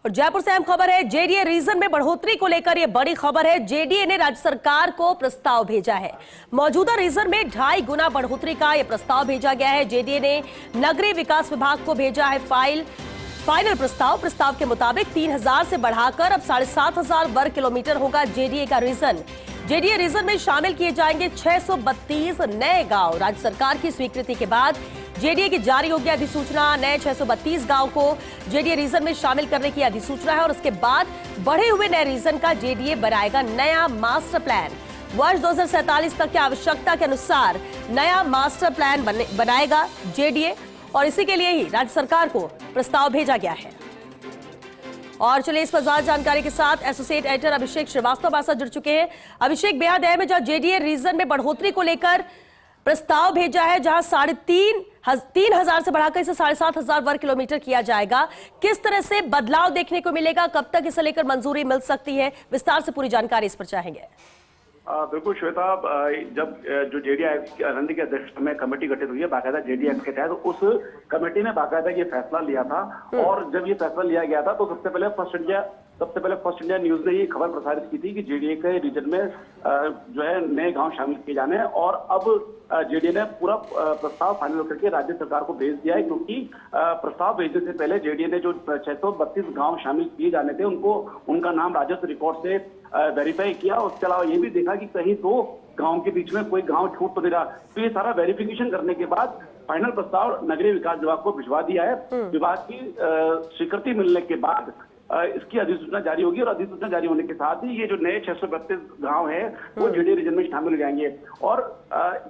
और जयपुर से अहम खबर है, जेडीए रीजन में बढ़ोतरी को लेकर यह बड़ी खबर है। जेडीए ने राज्य सरकार को प्रस्ताव भेजा है। मौजूदा रीजन में 2.5 गुना बढ़ोतरी का यह प्रस्ताव भेजा गया है। जेडीए ने नगरीय विकास विभाग को भेजा है फाइनल प्रस्ताव के मुताबिक 3000 से बढ़ाकर अब 7500 वर्ग किलोमीटर होगा जेडीए का रीजन। जेडीए रीजन में शामिल किए जाएंगे 632 नए गांव। राज्य सरकार की स्वीकृति के बाद जेडीए की जारी होगी अधिसूचना। नए 632 गांव को जेडीए रीजन में शामिल करने की अधिसूचना है और उसके बाद बढ़े हुए नए रीजन का जेडीए बनाएगा नया मास्टर प्लान। वर्ष 2047 तक की आवश्यकता के अनुसार नया मास्टर प्लान बनाएगा जेडीए और इसी के लिए ही राज्य सरकार को प्रस्ताव भेजा गया है। और चलिए इस पर ज्यादा जानकारी के साथ एसोसिएट एडिटर अभिषेक श्रीवास्तव हमारे साथ जुड़ चुके हैं। अभिषेक, बेहद अहम है जहां जेडीए रीजन में बढ़ोतरी को लेकर प्रस्ताव भेजा है, जहां 3,500 से बढ़ाकर इसे 7,500 वर्ग किलोमीटर किया जाएगा। किस तरह से बदलाव देखने को मिलेगा, कब तक इसे लेकर मंजूरी मिल सकती है, विस्तार से पूरी जानकारी इस पर चाहेंगे। बिल्कुल श्वेता, जब जो जेडीए रणनीति के अध्यक्ष में कमेटी गठित हुई है बाकायदा जेडीए के तहत, उस कमेटी ने बाकायदा ये फैसला लिया था। और जब ये फैसला लिया गया था तो सबसे पहले फर्स्ट इंडिया न्यूज ने ये खबर प्रसारित की थी कि जेडीए के रीजन में जो है नए गांव शामिल किए जाने हैं। और अब जेडीए ने पूरा प्रस्ताव फाइनल करके राज्य सरकार को भेज दिया है, क्योंकि प्रस्ताव भेजने से पहले जेडीए ने जो 632 गांव शामिल किए जाने थे उनका नाम राजस्व रिकॉर्ड से वेरीफाई किया। उसके अलावा ये भी देखा कि कहीं तो गांव के बीच में कोई गांव छूट तो नहीं रहा। तो ये सारा वेरिफिकेशन करने के बाद फाइनल प्रस्ताव नगरीय विकास विभाग को भिजवा दिया है। विभाग की स्वीकृति मिलने के बाद इसकी अधिसूचना जारी होगी और अधिसूचना जारी होने के साथ ही ये जो नए 632 गांव है वो जेडीए रीजन में शामिल हो जाएंगे। और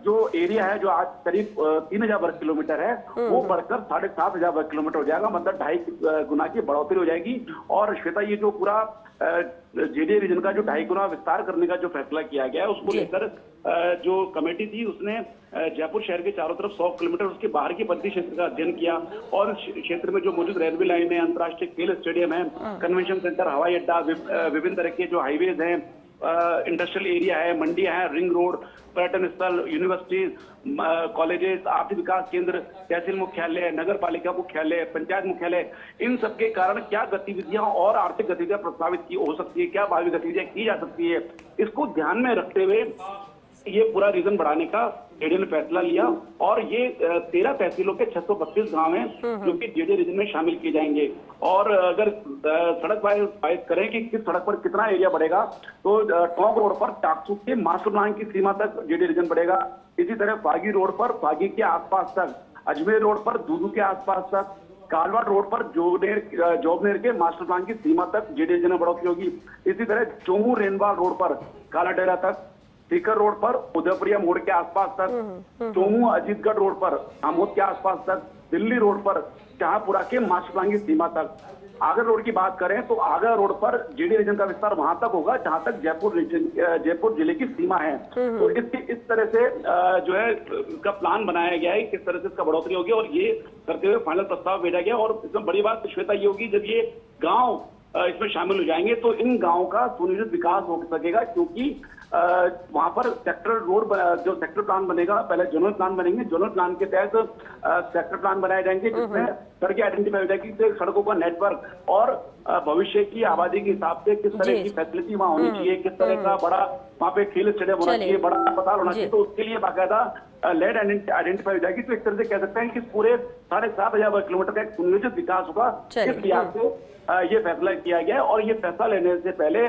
जो एरिया है जो आज करीब 3000 वर्ग किलोमीटर है वो बढ़कर 7500 वर्ग किलोमीटर हो जाएगा। मतलब 2.5 गुना की बढ़ोतरी हो जाएगी। और श्वेता, ये जो पूरा जेडीए रीजन का जो 2.5 गुना विस्तार करने का जो फैसला किया गया है उसको लेकर जो कमेटी थी उसने जयपुर शहर के चारों तरफ 100 किलोमीटर उसके बाहर के परिधि क्षेत्र का अध्ययन किया। और क्षेत्र में जो मौजूद रेलवे लाइन है, अंतर्राष्ट्रीय खेल स्टेडियम है, कन्वेंशन सेंटर, हवाई अड्डा, विभिन्न तरह के जो हाईवेज हैं, इंडस्ट्रियल एरिया है, मंडियां हैं, रिंग रोड, पर्यटन स्थल, यूनिवर्सिटीज, कॉलेजेस, आर्थिक विकास केंद्र, तहसील मुख्यालय, नगर पालिका मुख्यालय, पंचायत मुख्यालय, इन सबके कारण क्या गतिविधियां और आर्थिक गतिविधियां प्रस्तावित की हो सकती है, क्या भावी गतिविधियां की जा सकती है, इसको ध्यान में रखते हुए ये पूरा रीजन बढ़ाने का जेडीए ने फैसला लिया। और ये 13 तहसीलों के 632 गांव हैं जो कि जेडीए रीजन में शामिल किए जाएंगे। और अगर सड़क वाइज करें कि किस सड़क पर कितना एरिया बढ़ेगा, तो टोंक रोड पर टाकसू के मास्टर प्लान की सीमा तक जेडीए रीजन बढ़ेगा। इसी तरह फागी रोड पर फागी के आसपास तक, अजमेर रोड पर दूदू के आसपास तक, कालवाड़ रोड पर जोबनेर के मास्टर प्लान की सीमा तक जेडीए रीजन में बढ़ोतरी होगी। इसी तरह चोमू रेनवाल रोड पर काला डेरा तक, सीकर रोड पर उदयपुरिया मोड़ के आसपास तक, चोमू अजीतगढ़ रोड पर आमोद के आसपास तक, दिल्ली रोड पर शाहपुरा के मास्टर प्लान की सीमा तक। आगरा रोड की बात करें तो आगरा रोड पर जेडीए रीजन का विस्तार वहां तक होगा जहां तक जयपुर जिले की सीमा है। तो इस तरह से जो है इसका प्लान बनाया गया है, किस तरह से इसका बढ़ोतरी होगी। और ये करते हुए फाइनल प्रस्ताव भेजा गया। और इसमें बड़ी बात श्वेता ये होगी, जब ये गांव इसमें शामिल हो जाएंगे तो इन गांवों का सुनिश्चित विकास हो सकेगा, क्योंकि वहां पर सेक्टर रोड जो सेक्टर प्लान बनेगा, पहले जोनल प्लान बनेंगे, जोनल प्लान के तहत सेक्टर प्लान बनाए जाएंगे जिसमें सड़कें आइडेंटिफाई हो जाएगी, सड़कों का नेटवर्क और भविष्य की आबादी के हिसाब से किस तरह की फैसिलिटी वहां होनी चाहिए, किस तरह का बड़ा वहां पे खेल स्टेडियम होना चाहिए, बड़ा अस्पताल होना चाहिए। तो उसके लिए बाकायदा लैंड आइडेंटिफाई हो जाएगी। तो एक तरह से कह सकते हैं कि पूरे 7500 वर्ग किलोमीटर का एक सुनियोजित विकास होगा। इस लिहाज से ये फैसला किया गया है। और ये फैसला लेने से पहले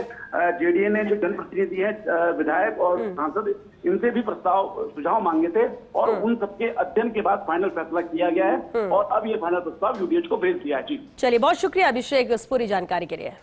जेडीए ने जो जनप्रतिनिधि हैं, विधायक और सांसद, इनसे भी सुझाव मांगे थे और उन सबके अध्ययन के बाद फाइनल फैसला किया गया है। और अब ये फाइनल प्रस्ताव यूडीएच को भेज दिया है। जी चलिए, बहुत शुक्रिया अभिषेक इस पूरी जानकारी के लिए।